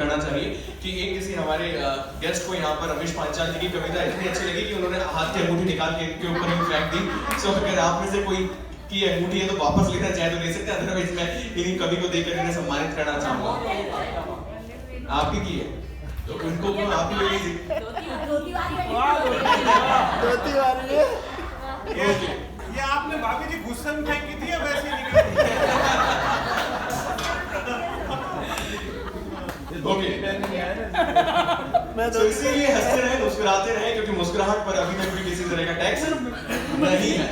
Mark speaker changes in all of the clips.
Speaker 1: करना चाहिए कि एक किसी हमारे गेस्ट को यहाँ पर रमेश पांचाल जी की कविता इतनी अच्छी लगी कि उन्होंने हाथ की अंगूठी निकाल के इनके ऊपर ही फेंक दी। सो अगर आप में से कोई की अंगूठी है तो वापस लेना चाहे तो ले सकते हैं, अदरवाइज मैं इन्हीं कवि को देकर इन्हें सम्मानित करना चाहूंगा। आप ही की है तो उनको क्यों आप ही ले लीजिए।
Speaker 2: ये आपने भाभी जी गुस्से में फेंकी थी या वैसे ही निकली?
Speaker 1: तो इसीलिए हंसते रहे मुस्कुराते रहे क्योंकि मुस्कुराहट पर अभी तक भी किसी तरह का टैक्स नहीं है।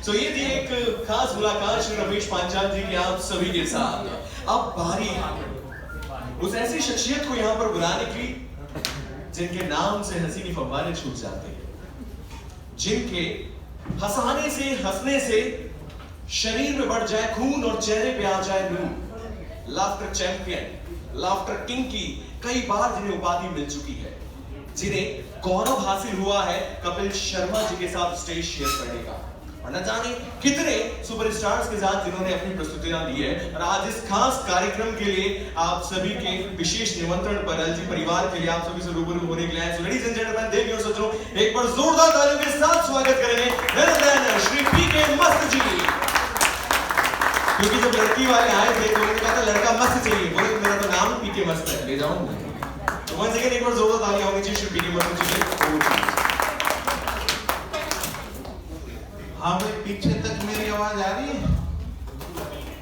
Speaker 1: तो ये थी एक खास मुलाकात श्री रमेश पांचाल जी की आप सभी के साथ। अब बारी उस ऐसी शख्सियत को यहाँ पर बुलाने की जिनके नाम से हंसी की फव्वारे छूट जाते हैं, जिनके हंसाने से हंसने से शरीर में बढ़ जाए खून और चेहरे पे आ जाए नूर। लाफ्टर चैंपियन, लाफ्टर किंग की कई बार जिन्हें उपाधि मिल चुकी है, जिन्हें गौरव हासिल हुआ है कपिल शर्मा जी के साथ स्टेज शेयर करने का, और न जाने कितने सुपरस्टार्स के साथ जिन्होंने अपनी प्रस्तुतियां दी है। और आज इस खास कार्यक्रम के लिए आप सभी के विशेष निमंत्रण पर एलजी परिवार के लिए आप सभी से रूबरू होने के लिए आए। सो लेडीज एंड जेंटलमैन, देवियों और सज्जनों, एक बार जोरदार तालियों के साथ स्वागत करेंगे मेरे बहन श्री पीके मस्त जी। क्योंकि जब लड़की वाले आए थे तो उन्होंने कहा था लड़का मस्त चाहिए, बोले मेरा तो नाम पीके मस्त है, ले जाऊं। तो वंस अगेन एक बार जोरदार तालियां होनी चाहिए श्री पीके मस्त जी के।
Speaker 3: हाँ भाई, पीछे तक मेरी आवाज आ रही है?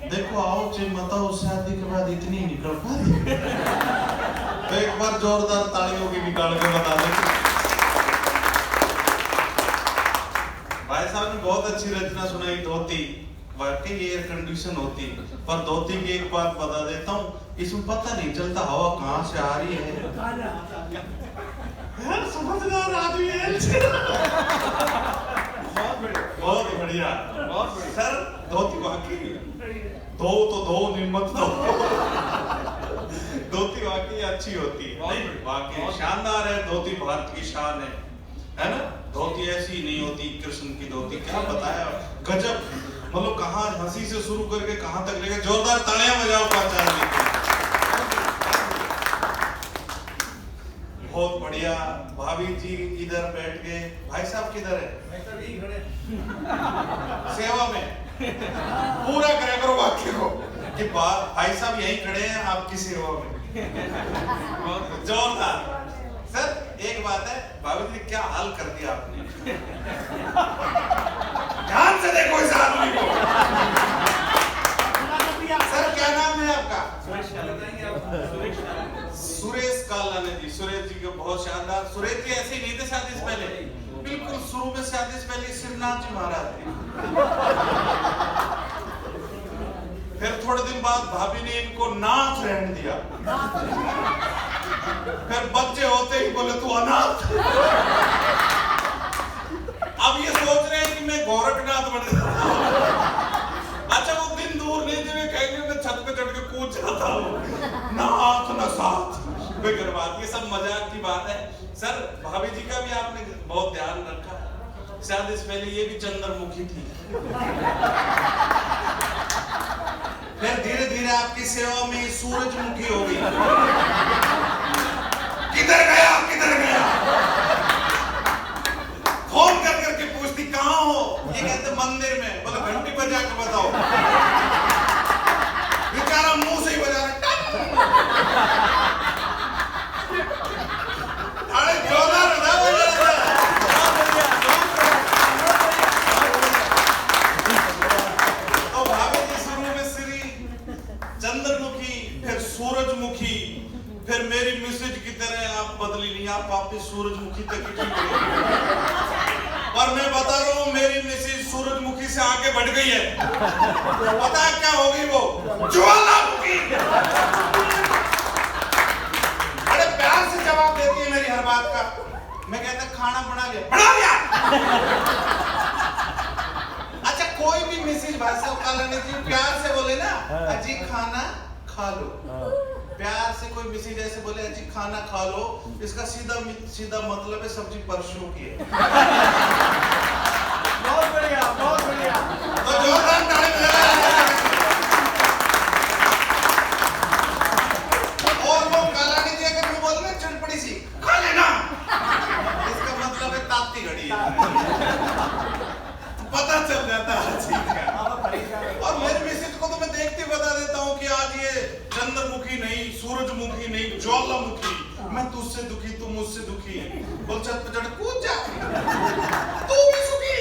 Speaker 3: देखो आओ बताओ, शादी के बाद इतनी निकल पा रही तो एक बार जोरदार तालियों की निकाल के बता दो। भाई साहब ने बहुत अच्छी रचना सुनाई। धोती वाकई एयर कंडीशन होती, पर धोती की एक बात बता देता हूँ, इसमें पता नहीं चलता हवा कहाँ से आ रही है। यार समझदार आदमी है। बहुत बढ़िया सर। धोती वाकई दो तो दो निम्मत दो। धोती वाकई अच्छी होती है, वाकई शानदार है। धोती भारत की शान है ना? धोती ऐसी नहीं होती कृष्ण की धोती, क्या बताया, गजब। मतलब कहाँ हंसी से शुरू करके कहाँ तक लेकर। जोरदार तालियां बजाओ पांचाल जी। बहुत बढ़िया। भाभी जी इधर बैठ गए, भाई साहब किधर है? सेवा में पूरा करे करो वाक्य को कि भाई साहब यहीं खड़े हैं आपकी सेवा में। जोरदार। सर एक बात है, भाभी जी क्या हाल कर दिया आपने। ध्यान से देखो इस आदमी को। सर क्या नाम है आपका? सुरेश कालाने जी। सुरेश जी को बहुत शानदार। सुरेश जी ऐसे नहीं थे शादी से पहले, बिल्कुल शुरू में शादी से पहले शिवनाथ जी महाराज थे। फिर थोड़े दिन बाद भाभी ने इनको नाथ रहने दिया। फिर बच्चे होते ही बोले तू अनाथ। अब ये सोच रहे हैं कि मैं गोरखनाथ बन जाता। अच्छा वो दिन दूर नहीं थे, कहेंगे मैं छत पे चढ़ के कूद जाता हूँ। नाथ न साथ बेगर बात, ये सब मजाक की बात है। सर भाभी जी का भी आपने बहुत ध्यान रखा। शादी से पहले ये भी चंद्रमुखी थी, फिर धीरे धीरे आपकी सेवा में सूरजमुखी हो गई। किधर गया किधर गया, फोन कर करके पूछती कहाँ हो, ये कहते मंदिर में। बोले घंटी बजा के बताओ। बेचारा मुंह से ही बजा रहा। अरे जोरदार तो भाभी जी शुरू में श्री चंद्रमुखी, फिर सूरजमुखी, फिर मेरी मिसेज की तरह आप बदली नहीं, आप वापिस सूरजमुखी तक ही ठीक हो। पर मैं बता रहा हूँ मेरी मिसेज सूरजमुखी से आगे बढ़ गई है। पता है क्या होगी वो? ज्वालामुखी। बड़े प्यार से जवाब देती है मेरी हर बात का। मैं कहता खाना बना लिया, बना लिया। अच्छा कोई भी मिसेज भाई साहब कालानी जी प्यार से बोले ना अजी खाना खा लो, प्यार से कोई मिसेज ऐसे बोले अजी खाना खा लो, इसका सीधा सीधा मतलब है सब्जी परसों की है।
Speaker 2: बहुत बढ़िया बहुत बढ़िया।
Speaker 3: तो जोरदार ताली बजाएं। और वो कालानी सूरजमुखी नहीं ज्वालामुखी, मैं तुझसे दुखी तू मुझसे दुखी, बोल छत पे चढ़ कूद जा तू भी सुखी।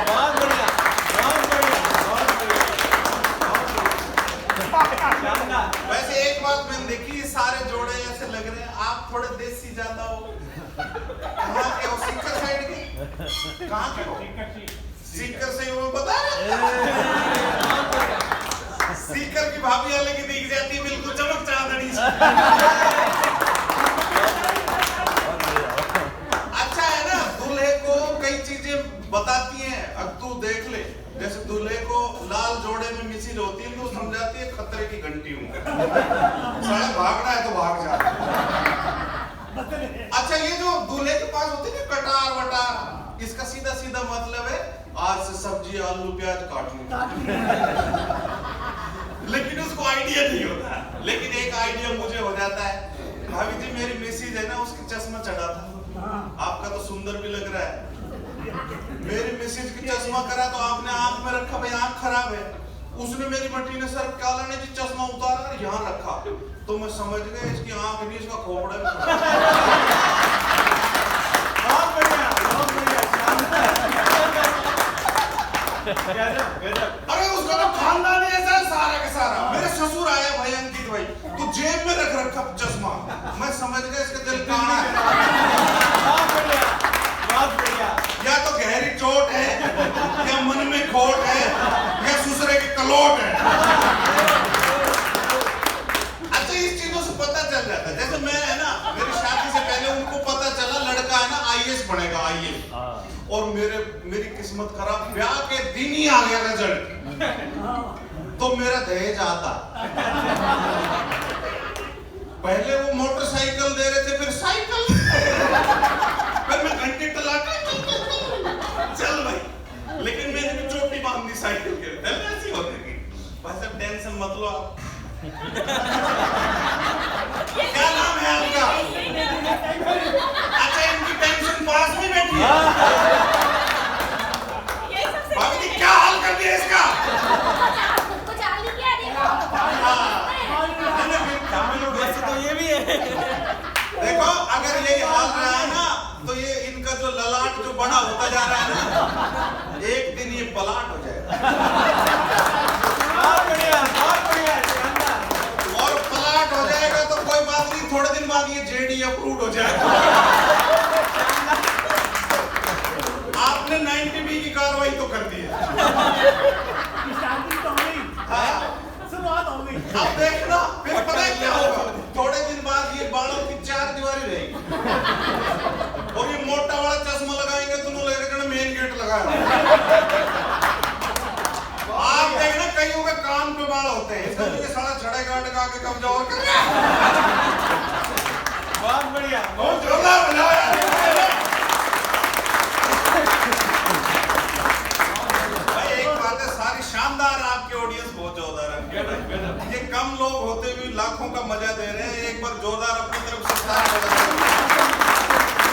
Speaker 1: बहुत बढ़िया, बहुत बढ़िया, बहुत बढ़िया, शानदार।
Speaker 3: वैसे एक बात मैंने देखी, ये सारे जोड़े ऐसे लग रहे हैं आप थोड़े देसी ज्यादा हो। कहाँ के हो? सीकर साइड के? कहाँ के हो? सीकर से वो बता रहे? सीकर की भाभी वाले की दिख जाती है बिल्कुल चमक चांदनी से। अच्छा है ना, दूल्हे को कई चीजें बताती हैं। अब तू देख ले, जैसे दूल्हे को लाल जोड़े में मिसिल होती है तो समझाती है खतरे की घंटी हूं, साला भागना है तो भाग जा। अच्छा ये जो दूल्हे के पास होती है कटार वटार, इसका सीधा सीधा मतलब है आज से सब्जी आलू प्याज काट लूं। लेकिन उसको आइडिया नहीं होता। लेकिन एक आइडिया मुझे हो जाता है, भाभी जी मेरी मिसेज है ना, उसकी चश्मा चढ़ा था, आपका तो सुंदर भी लग रहा है। मेरी मिसेज की चश्मा करा तो आपने आंख में रखा, भाई आंख खराब है। उसने मेरी मट्टी ने सर काला ने जी चश्मा उतारा और यहाँ रखा, तो मैं समझ गया इसकी आंख नहीं इसका खोपड़ा भी।
Speaker 1: बहुत बढ़िया, बहुत बढ़िया, शानदार।
Speaker 3: अरे उसका तो खानदान ही ऐसा है सारा का सारा। मेरे ससुर आया भाई अंकित भाई, तो जेब में रख रखा चश्मा, मैं समझ गया इसका दिल काना है।
Speaker 1: बहुत बढ़िया, बहुत बढ़िया।
Speaker 3: या तो गहरी चोट है, या मन में खोट है, या ससुरे के कलोट है। अच्छा इस चीजों से पता चल जाता है। जैसे मैं है ना, मेरी शादी से पहले उनको पता चला लड़का है ना IAS बनेगा, IAS। और मेरी किस्मत खराब, ब्याह के दिन ही आ गया रिजल्ट, तो मेरा दहेज आता। पहले वो मोटरसाइकिल दे रहे थे, फिर साइकिल, फिर मैं घंटे टलाटे चल भाई। लेकिन मैंने भी चोटी बांध दी साइकिल के, पहले ऐसी होती थी। भाई साहब टेंशन मत लो आप। क्या नाम है आपका? अच्छा इनकी टेंशन पास में बैठी है। भाभी जी क्या हाल कर दिया इसका?
Speaker 1: वैसे तो ये भी है।
Speaker 3: देखो अगर यही हाल रहा है ना, तो ये इनका जो ललाट जो बड़ा होता जा रहा है ना, एक दिन ये पलाट हो जाएगा।
Speaker 1: बहुत बढ़िया, बहुत बढ़िया, शानदार।
Speaker 3: और पलाट हो जाएगा तो कोई बात नहीं, थोड़े दिन बाद ये JD अप्रूव्ड हो जाएगा। आपने 90B की कार्रवाई तो कर दी है। हाँ। अब देखना फिर पता है क्या होगा, थोड़े दिन बाद ये बालों की 4 दीवारी रहेगी और ये मोटा वाला चश्मा लगाएंगे, दोनों लगेगा मेन गेट लगाया। आप देखना कईयों के कान पे बाल होते हैं, इसका मुझे सारा छड़े गाड़ लगा के कब्जा और कर रहा है।
Speaker 1: बहुत बढ़िया,
Speaker 3: बहुत जोरदार बजाया। भाई एक बात है, सारी शानदार आपके ऑडियंस बहुत जोरदार है। ये कम लोग होते हुए लाखों का मजा दे रहे हैं। एक बार जोरदार अपनी तरफ से ताली बजाएं।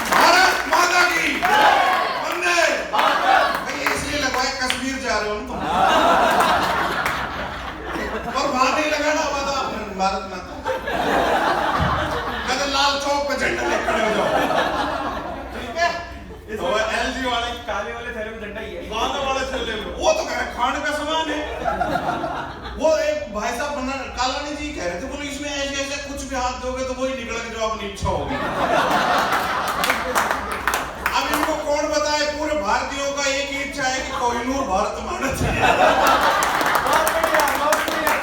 Speaker 3: भारत माता की वंदे मातरम। भाई इसलिए लगवाए कश्मीर जा रहे हो तुम, और वहां नहीं लगाना हुआ था भारत माता। कहते लाल चौक पे झंडा लेकर खड़े हो जाओ, ठीक है? तो LG वाले
Speaker 1: काले वाले थैले में झंडा ही है।
Speaker 3: गाने वाले चल रहे, वो तो कह रहे खाने का सामान है। वो एक भाई साहब बना कालानी जी कह रहे थे, बोले इसमें ऐसे ऐसे कुछ भी हाथ दोगे तो वही निकलेगा जो अपनी इच्छा होगी। अब इनको कौन बताए, पूरे भारतीयों का एक ही इच्छा है कि कोहिनूर भारत में आना चाहिए।
Speaker 1: बहुत बढ़िया, बहुत बढ़िया।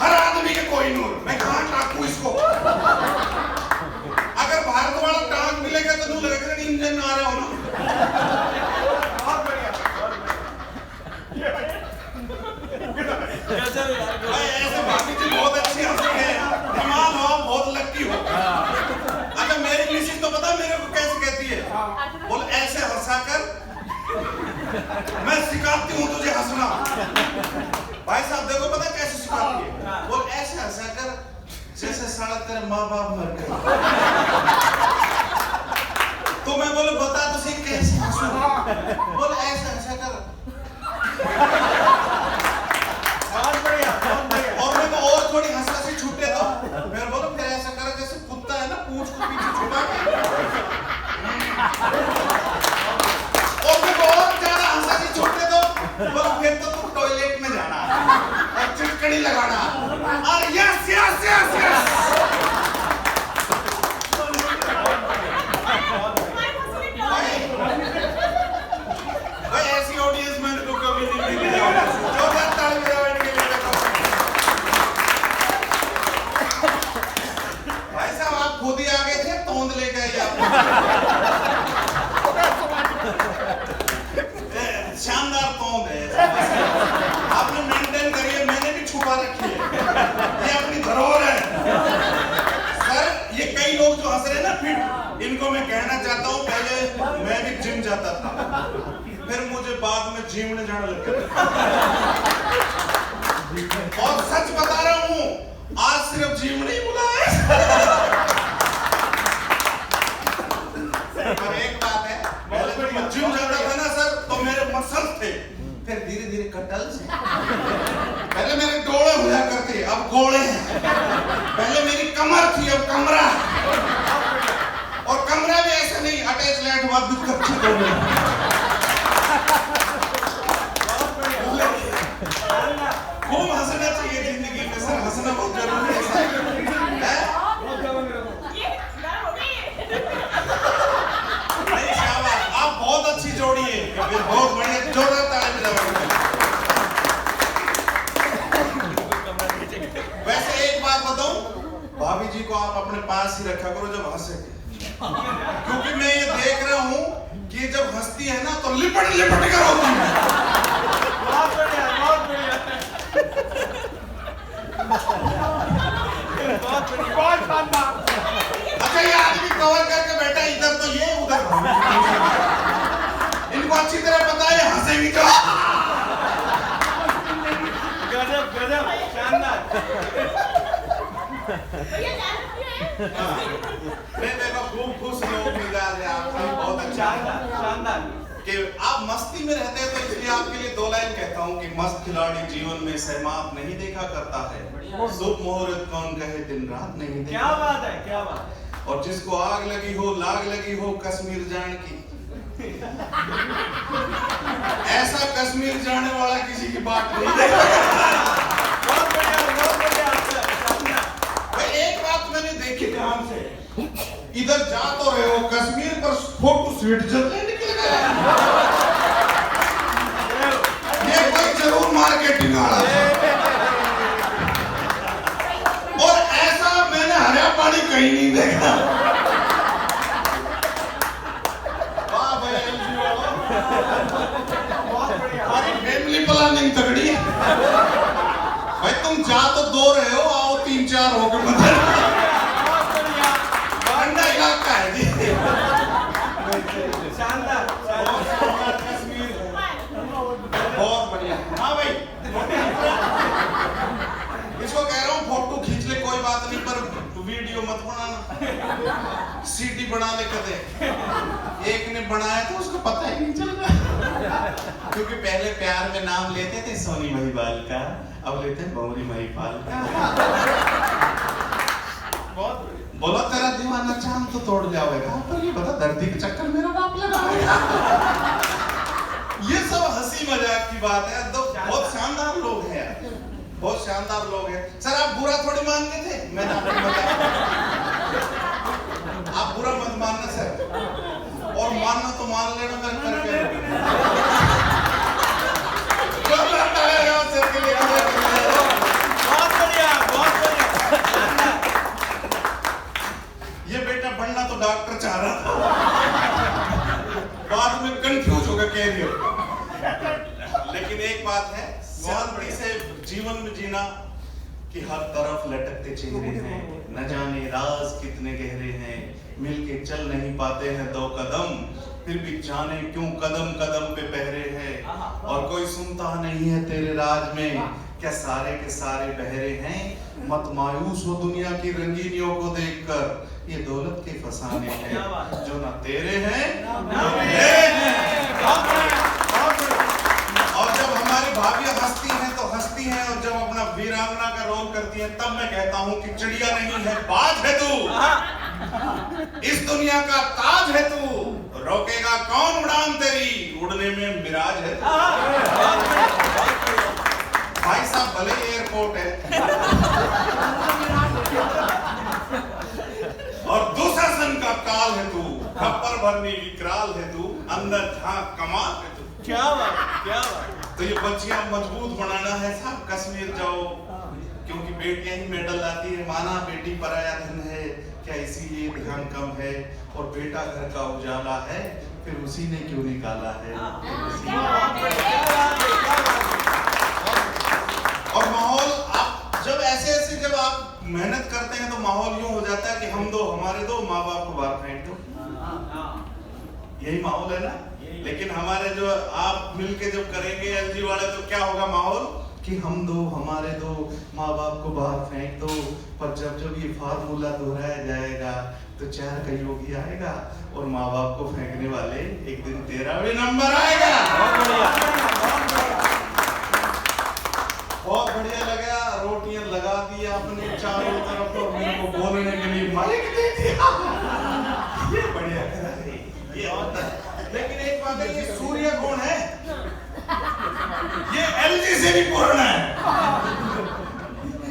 Speaker 3: हर आदमी के कोहिनूर। मैं कहाँ टाकू इसको? अगर भारत वाला टांग मिलेगा तो नहीं लगेगा कि इंजन में आ रहा हो ना।
Speaker 1: बहुत बढ़िया, बहुत बढ़िया। गजब यार, गजब।
Speaker 3: भाई ऐसे भाभी जी बहुत अच्छी हंसी है, दिमाग हो बहुत लकी हो। अच्छा मेरी मिसेज तो पता मेरे को कैसे कहती है, बोल ऐसे हंसा कर मैं सिखाती हूँ तुझे हंसना। भाई साहब देखो पता कैसे सिखाती है, बोल ऐसे हंसा कर जैसे साला तेरे माँ बाप मर गए। तो मैं बोले बता तो सही कैसे हंसूं? बोल ऐसे हंसा कर।
Speaker 1: बहुत बढ़िया, बहुत बढ़िया।
Speaker 3: और मैं और थोड़ी हंसी कड़ी लगाना और यस यस यस यस। भाई ऐसी ऑडियंस मैंने तो कभी नहीं देखी है। जोरदार ताली बजाओ इनके लिए। भाई साहब आप खुद ही आ गए थे, तोंद ले गए आप। शानदार तोंद है, आपने मेंटेन करी है, मैंने भी छुपा रखी है, ये अपनी धरोहर है। सर ये कई लोग जो हंस रहे हैं ना फिट, इनको मैं कहना चाहता हूँ, पहले मैं भी जिम जाता था, फिर मुझे बाद में जीवने जाने लग गया। और सच बता रहा हूँ, आज सिर्फ जीव नहीं बुला है। पर एक बात है, पहले जब मैं जिम जाता था ना सर, तो मेरे मसल्स थे, फिर धीरे धीरे कटल्स। पहले मेरे डोले हुआ करते, अब गोले हैं। पहले मेरी कमर थी, अब कमरा है। और कमरा भी ऐसा नहीं, अटैच लैट हुआ भी कच्ची डोले। खूब हंसना चाहिए जिंदगी में सर, हंसना बहुत जरूरी है सर। आप बहुत अच्छी जोड़ी है, बहुत बढ़िया, जोरदार ताली बजाओ। वैसे एक बात बताऊं, भाभी जी को आप अपने पास ही रखा करो जब हंसे, क्योंकि मैं ये देख रहा हूं कि जब हंसती है ना तो लिपट लिपट कर होती है।
Speaker 2: बहुत बढ़िया, बहुत बढ़िया, बहुत बढ़िया, बहुत शानदार।
Speaker 3: अच्छा ये आदमी कवर करके बैठा, इधर तो ये उधर, इनको अच्छी तरह पता है हंसेंगी तो।
Speaker 2: गजब गजब, शानदार।
Speaker 3: मैं देखो खूब खुश लोग मिजाज है आपका, बहुत अच्छा
Speaker 2: शानदार शानदार।
Speaker 3: कि आप मस्ती में रहते हैं, तो इसलिए आपके लिए दो लाइन कहता हूँ कि मस्त खिलाड़ी जीवन में सहमात नहीं देखा करता है, शुभ मुहूर्त कौन कहे दिन रात नहीं देखा।
Speaker 2: क्या बात है, क्या बात है।
Speaker 3: और जिसको आग लगी हो, लाग लगी हो कश्मीर जाने की, ऐसा कश्मीर जाने वाला किसी की बात नहीं देखा।
Speaker 2: बहुत बढ़िया, बहुत बढ़िया।
Speaker 3: एक बात मैंने देखी ध्यान से, इधर जा तो रहे हो कश्मीर पर, फोटो स्विट्जरलैंड की लगा है। ये कोई जरूर मार्केटिंग आ रहा है। और ऐसा मैंने हरा पानी कहीं नहीं देखा। वाह भाई एलजी वालों,
Speaker 2: बहुत बढ़िया।
Speaker 3: हमारी फैमिली प्लानिंग तगड़ी है। भाई तुम जा तो दो रहे हो, आओ 3-4 हो के बता।
Speaker 2: बहुत बढ़िया,
Speaker 3: ठंडा इलाका है जी।
Speaker 2: शानदार शानदार। कश्मीर
Speaker 3: बहुत बढ़िया। हाँ भाई, इसको कह रहा हूँ फोटो खींच ले, कोई बात नहीं, पर वीडियो मत बनाना, सीडी बना ले कदे। एक ने बनाया तो उसको पता ही नहीं चल रहा, क्योंकि पहले प्यार में नाम लेते थे सोनी महिपाल का, अब लेते हैं बौरी महिपाल का।
Speaker 2: बहुत बढ़िया।
Speaker 3: बोला तेरा दीवाना चांद तो तोड़ जाएगा, पर ये बता धरती के चक्कर मेरा नाम लगाएगा। ये सब हंसी मजाक की बात है, तो बहुत शानदार लोग हैं, बहुत शानदार लोग हैं। सर आप बुरा थोड़ी मानते थे, मैंने आपको बताया, आप बुरा मत मानना सर, और मानना तो मान लेना, मैं करके सर के लिए
Speaker 2: बहुत बढ़िया, बहुत बढ़िया।
Speaker 3: ये बेटा बनना तो डॉक्टर चाह रहा था, बाद में कंफ्यूज हो गया कैरियर। लेकिन एक बात है, शांति से जीवन में जीना कि हर तरफ लटकते चेहरे हैं, न जाने राज कितने गहरे हैं, मिलके चल नहीं पाते हैं 2 कदम, फिर भी जाने क्यों कदम कदम पे पहरे हैं, और कोई सुनता नहीं है तेरे राज में, क्या सारे के सारे बहरे हैं। मत मायूस हो दुनिया की रंगीनियों को देखकर, ये दौलत के फसाने हैं जो ना तेरे हैं ना मेरे हैं। और जब हमारी भाभी हंसती हैं तो हंसती हैं, और जब अपना वीरांगना का रोल करती हैं तब मैं कहता हूँ कि चिड़िया नहीं है बाज है तू, इस दुनिया का ताज है तू, रोकेगा कौन उड़ान तेरी, उड़ने में मिराज है। भाई साहब भले ही एयरपोर्ट है और दुशासन का काल है तू, खप्पर भरने की कराल है तू, अंदर झांक कमाल है तू।
Speaker 1: क्या बात, क्या बात।
Speaker 3: तो ये बच्चियां मजबूत बनाना है साहब, कश्मीर जाओ क्योंकि बेटियां ही मेडल लाती है। माना बेटी पराया धन है, क्या इसीलिए ध्यान कम है, और बेटा घर का उजाला है, फिर उसी ने क्यों निकाला है। और माहौल आप जब ऐसे ऐसे जब आप मेहनत करते हैं तो माहौल यूं हो जाता है कि हम दो हमारे दो, माँ बाप को बाहर फेंक दो, यही माहौल है ना। लेकिन हमारे जो आप मिलके जब करेंगे एलजी वाले तो क्या होगा माहौल कि हम दो हमारे दो, माँ बाप को बाहर फेंक दो। पर जब जब ये फार्मूला दोहराया जाएगा तो 4 का योगी आएगा और माँ बाप को फेंकने वाले एक दिन 13 भी नंबर आएगा। बहुत बढ़िया लगा, रोटियां लगा दी आपने चारों तरफ और मेरे को बोलने के लिए माइक दे दिया। ये बढ़िया करा है, ये होता है। लेकिन एक बात है, ये सूर्य कौन है? ये एलजी से भी पुराना है।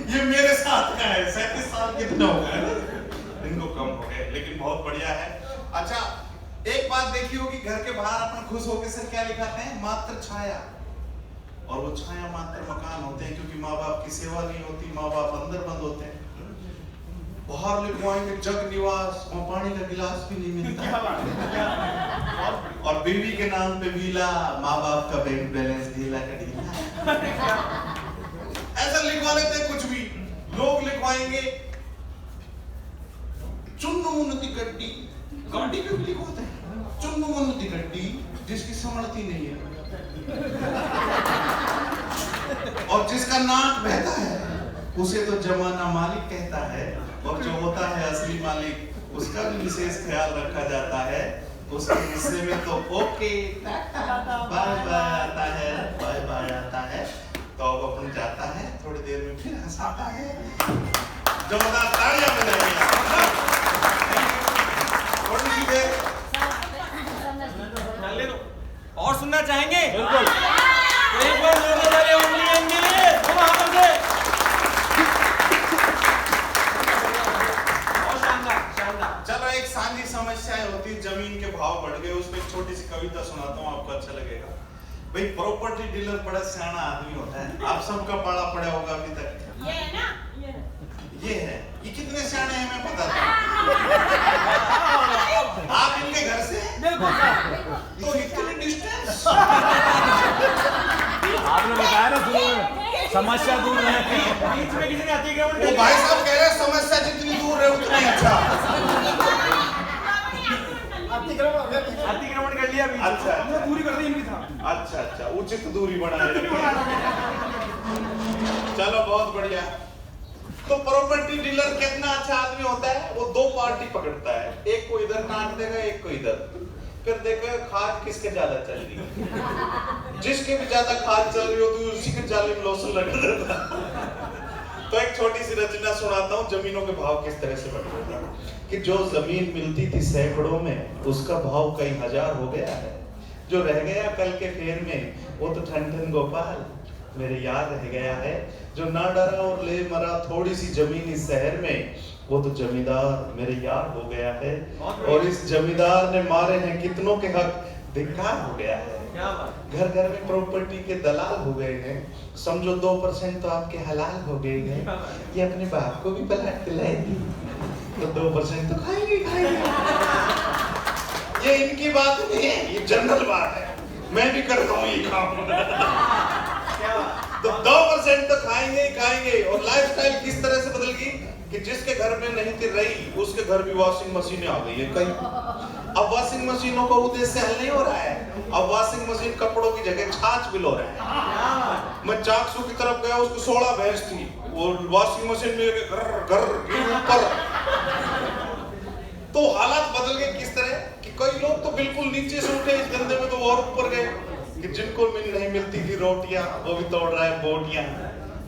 Speaker 3: ये मेरे साथ का है, 37 साल कितना हो गए, इनको कम हो गए, लेकिन बहुत बढ़िया है। अच्छा एक बात देखी होगी, घर के बाहर अपन खुश होकर से क्या लिखाते हैं? मात्र छाया। और वो छाया मात्र मकान होते हैं, क्योंकि माँ बाप की सेवा नहीं होती, माँ बाप अंदर बंद होते हैं। बाहर लिखवाएंगे जग निवास, वहाँ पानी का गिलास भी नहीं मिलता। और बीवी के नाम पे वीला, माँ बाप का बैंक बैलेंस ढीला का ढीला। ऐसा लिखवा लेते हैं कुछ भी। लोग लिखवाएंगे चुन्नू उन्नति गड्डी, गाड़ी पे भी लिखवाते हैं चुन्नू उन्नति गड्डी, जिसकी समझती नहीं है और जिसका नाक बहता है उसे तो जमाना मालिक कहता है, और जो होता है असली मालिक उसका भी विशेष ख्याल रखा जाता है। उसके हिस्से में तो ओके बाय बाय आता है, बाय बाय आता है, तो अब अपन जाता है, थोड़ी देर में फिर हंसाता है। जोरदार तालियां बजाइए। थोड़ी सी देर
Speaker 1: और सुनना चाहेंगे?
Speaker 4: बिल्कुल।
Speaker 1: एक बार जोरदार तालियां उंगली अंगली तुम हाथों से। और शानदार शानदार।
Speaker 3: चलो एक सांझी समस्या होती है, जमीन के भाव बढ़ गए, उसमें एक छोटी सी कविता सुनाता हूँ, आपको अच्छा लगेगा। भाई प्रॉपर्टी डीलर बड़ा सियाना आदमी होता है, आप सबका पढ़ा पड़ा होगा अभी तक।
Speaker 5: ये है ना,
Speaker 3: ये है, ये कितने सियाने हैं मैं बता दूं। आप इनके घर से तो इतनी डिस्टेंस।
Speaker 4: आपने बताया ना शुरू में समस्या दूर है।
Speaker 1: बीच में किसी ने अतिक्रमण
Speaker 3: वो भाई साहब कह रहे हैं समस्या जितनी दूर है उतनी अच्छा।
Speaker 1: अतिक्रमण कर लिया बीच में।
Speaker 3: अच्छा,
Speaker 1: हमने दूरी कर दी इनकी था।
Speaker 3: अच्छा अच्छा, उचित दूरी बनाए रखिए। चलो बहुत बढ़िया। तो प्रॉपर्टी डीलर कितना अच्छा आदमी होता है, वो 2 पार्टी पकड़ता है, एक को इधर काट देगा, एक को इधर, फिर देखेगा खाद किसके ज्यादा चल रही है। जिसके भी ज्यादा खाद चल रही हो तो उसी के जाले में लोसन लगा देता। तो एक छोटी सी रचना सुनाता हूँ, जमीनों के भाव किस तरह से बढ़ रहे हैं। कि जो जमीन मिलती थी सैकड़ों में, उसका भाव कई हजार हो गया है। जो रह गया कल के फेर में, वो तो ठन ठन गोपाल मेरे याद रह गया है। जो ना डरा और ले मरा थोड़ी सी जमीन इस शहर में, वो तो जमींदार मेरे यार हो गया है। और इस जमींदार ने मारे हैं कितनों के हक, धिक्कार हो गया है। घर घर में प्रॉपर्टी के दलाल हो गए हैं, समझो 2% तो आपके हलाल हो गए हैं। ये अपने बाप को भी पलट के लाएगी तो 2% तो खाएंगे खाएंगे। ये इनकी बात नहीं है, ये जनरल बात है, मैं भी करता हूँ ये काम। तो 2% तो खाएंगे ही खाएंगे। और लाइफस्टाइल किस तरह से बदल गई कि जिसके घर में नहीं थी रही, उसके घर भी वॉशिंग मशीनें आ गई है कहीं। अब वॉशिंग मशीनों का उद्देश्य हल नहीं हो रहा है, अब वॉशिंग मशीन कपड़ों की जगह छाछ बिलो रहा है। मैं चाकसू की तरफ गया, उसको 16 भैंस थी, वो वॉशिंग मशीन में घर घर ऊपर। तो हालात बदल गए किस तरह कि कई लोग तो बिल्कुल नीचे से उठे इस धंधे में, तो और ऊपर गए कि जिनको नहीं मिलती थी रोटियां, वो भी तोड़ रहा है बोटियां।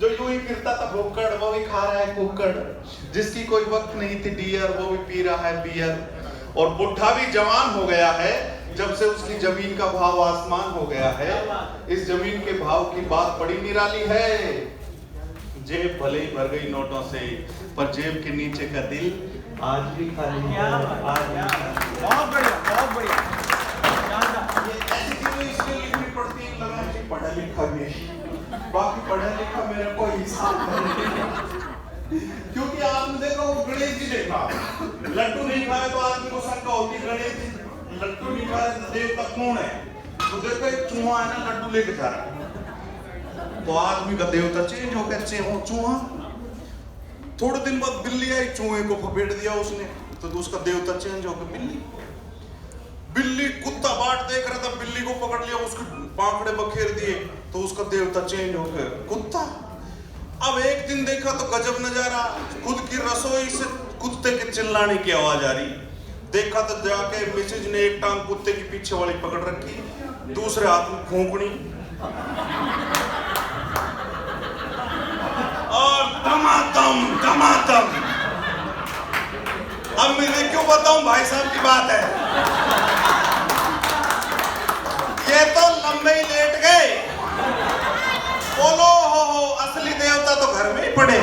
Speaker 3: जो यूं ही फिरता था भुक्कड़, वो भी खा रहा है कुक्कड़। जिसकी कोई वक्त नहीं थी डियर, वो भी पी रहा है बियर। और बुढ़ा भी जवान हो गया है जब से उसकी जमीन का भाव आसमान हो गया है। इस जमीन के भाव की बात बड़ी निराली है। जेब भले ही भर गई नोटों से, पर जेब के नीचे का दिल आज भी खाली है। आज भी खाली है।
Speaker 4: बहुत बढ़िया, बहुत बढ़िया।
Speaker 3: ये ऐसी चीजें इसलिए लिखनी पड़ती है, लगा कि पढ़ा लिखा भी है। बाकी पढ़ा लिखा मेरा कोई हिसाब नहीं। क्योंकि आपने देखा वो गणेश जी देखा, लड्डू नहीं खाए तो आदमी को शंका होती है गणेश जी लड्डू नहीं खाए तो देवता कौन है। तो देखो एक चूहा है ना लड्डू लेके जा रहा है, तो आदमी का देवता चेंज हो गया। चूहा थोड़े दिन बाद बिल्ली आई, चूहे को फपेट दिया उसने, तो उसका देवता चेंज हो गया बिल्ली। बिल्ली कुत्ता बाट देख रहा था, बिल्ली को पकड़ लिया, उसके पांखड़े बखेर दिए, तो उसका देवता चेंज हो गया कुत्ता। अब एक दिन देखा तो गजब नजारा, खुद की रसोई से कुत्ते के चिल्लाने की आवाज आ रही। देखा तो जाके मिसेज ने एक टांग कुत्ते की पीछे वाली पकड़ रखी, दूसरे हाथ में फूंकनी और दमादम दमादम। अब मैं क्यों बताऊं, भाई साहब की बात है। ये तो लंबे ही लेट गए। बोलो हो असली देवता तो घर में ही पड़े।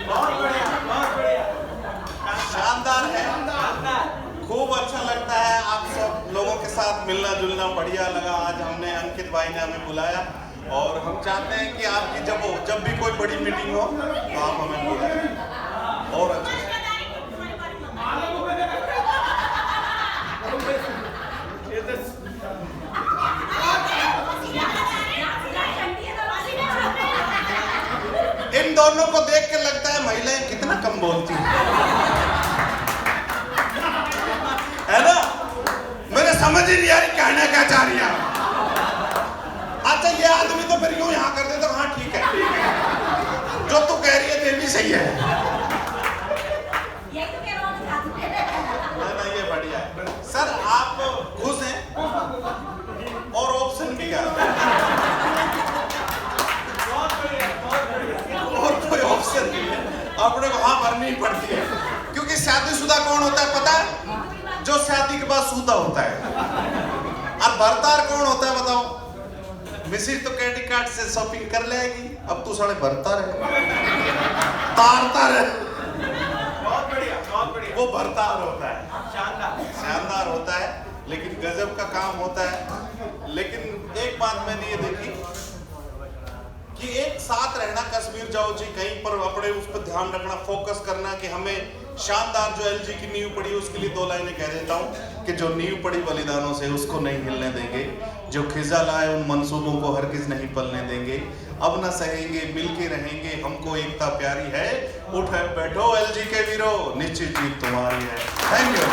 Speaker 1: बहुत बढ़िया, बहुत बढ़िया।
Speaker 3: शानदार है, खूब अच्छा लगता है आप सब लोगों के साथ मिलना जुलना, बढ़िया लगा। आज हमने अंकित भाई ने हमें बुलाया और हम चाहते हैं कि आपकी जब भी कोई बड़ी मीटिंग हो तो आप हमें बुलाएं और अच्छे से। इन दोनों को देख के लगता है महिलाएं कितना कम बोलती हैं, है ना। मेरे समझ ही नहीं आ रही कहना क्या चाह रही है। अच्छा ये आदमी तो फिर यूं यहाँ कर दे तो हाँ ठीक है, जो तू कह रही है ये भी सही है। ना ये बढ़िया है। सर आप खुश हैं और ऑप्शन भी क्या और कोई ऑप्शन नहीं है, अपने को हाँ भरनी ही पड़ती है। क्योंकि शादीशुदा कौन होता है पता है, जो शादी के बाद सूदा होता है। और भरतार कौन होता है बताओ। मिसिज तो क्रेडिट कार्ड से शॉपिंग कर लेगी, अब तू साले भरता रहे तारता रहे।
Speaker 1: बहुत बढ़िया, बहुत बढ़िया।
Speaker 3: वो भरतार होता है,
Speaker 1: शानदार,
Speaker 3: शानदार होता है, लेकिन गजब का काम होता है। लेकिन एक बात मैंने ये देखी कि एक साथ रहना, कश्मीर जाओ जी कहीं पर, अपने उस पर ध्यान रखना, फोकस करना कि हमें शानदार जो एलजी की नींव पड़ी, उसके लिए 2 लाइनें कह देता हूँ कि जो नींव पड़ी बलिदानों से उसको नहीं हिलने देंगे, जो खिजा लाए उन मंसूबों को हरगिज नहीं पलने देंगे, अब न सहेंगे मिलके रहेंगे, हमको एकता प्यारी है, उठे बैठो एलजी के वीरो, निश्चित जीत तुम्हारी है। Thank you.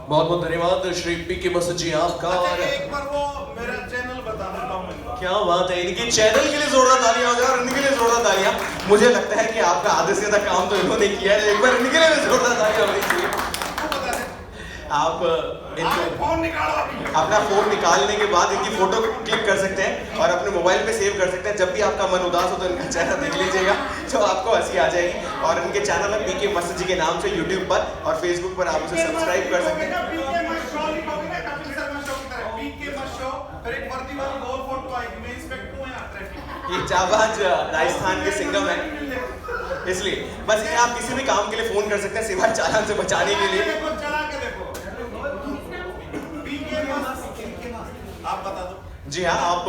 Speaker 1: बहुत बहुत धन्यवाद श्री पीके मसूद जी आपका। और
Speaker 3: एक बार वो मेरा चैनल बता देता हूँ मैं।
Speaker 1: क्या बात है, इनके चैनल के लिए जोरदार तालियां हो जाए और इनके लिए जोरदार तालियां। मुझे लगता है कि आपका आधे से ज्यादा काम तो इन्होंने किया है, एक बार इनके लिए भी जोरदार तालियां होनी चाहिए। आप इनको
Speaker 3: फोन निकालो,
Speaker 1: अपना फोन निकालने के बाद इनकी फोटो क्लिक कर सकते हैं और अपने मोबाइल पे सेव कर सकते हैं। जब भी आपका मन उदास हो तो इनका चैनल देख लीजिएगा, तो आपको हंसी आ जाएगी। और इनके चैनल है पीके मस्त जी के नाम से यूट्यूब पर, और फेसबुक पर आप उसे सब्सक्राइब कर सकते हैं। ये जाबाज राजस्थान के सिंगम है, इसलिए बस इन्हें आप किसी भी काम के लिए फोन कर सकते हैं सिवाय चालान से बचाने के लिए।
Speaker 3: आप बता दो।
Speaker 1: जी हाँ, आप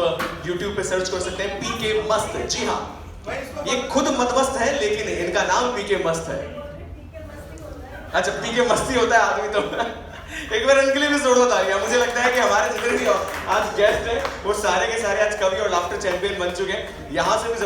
Speaker 1: YouTube पे सर्च कर सकते हैं पीके मस्त। जी हाँ, ये खुद मतमस्त है लेकिन इनका नाम पीके मस्त है। अच्छा पीके मस्ती होता है आदमी तो। एक बार इनके लिए भी जोड़ो तालियां। मुझे लगता है कि हमारे जितने भी आज गेस्ट हैं वो सारे के सारे आज कवि और लाफ्टर चैंपियन बन चुके हैं। यहाँ से भी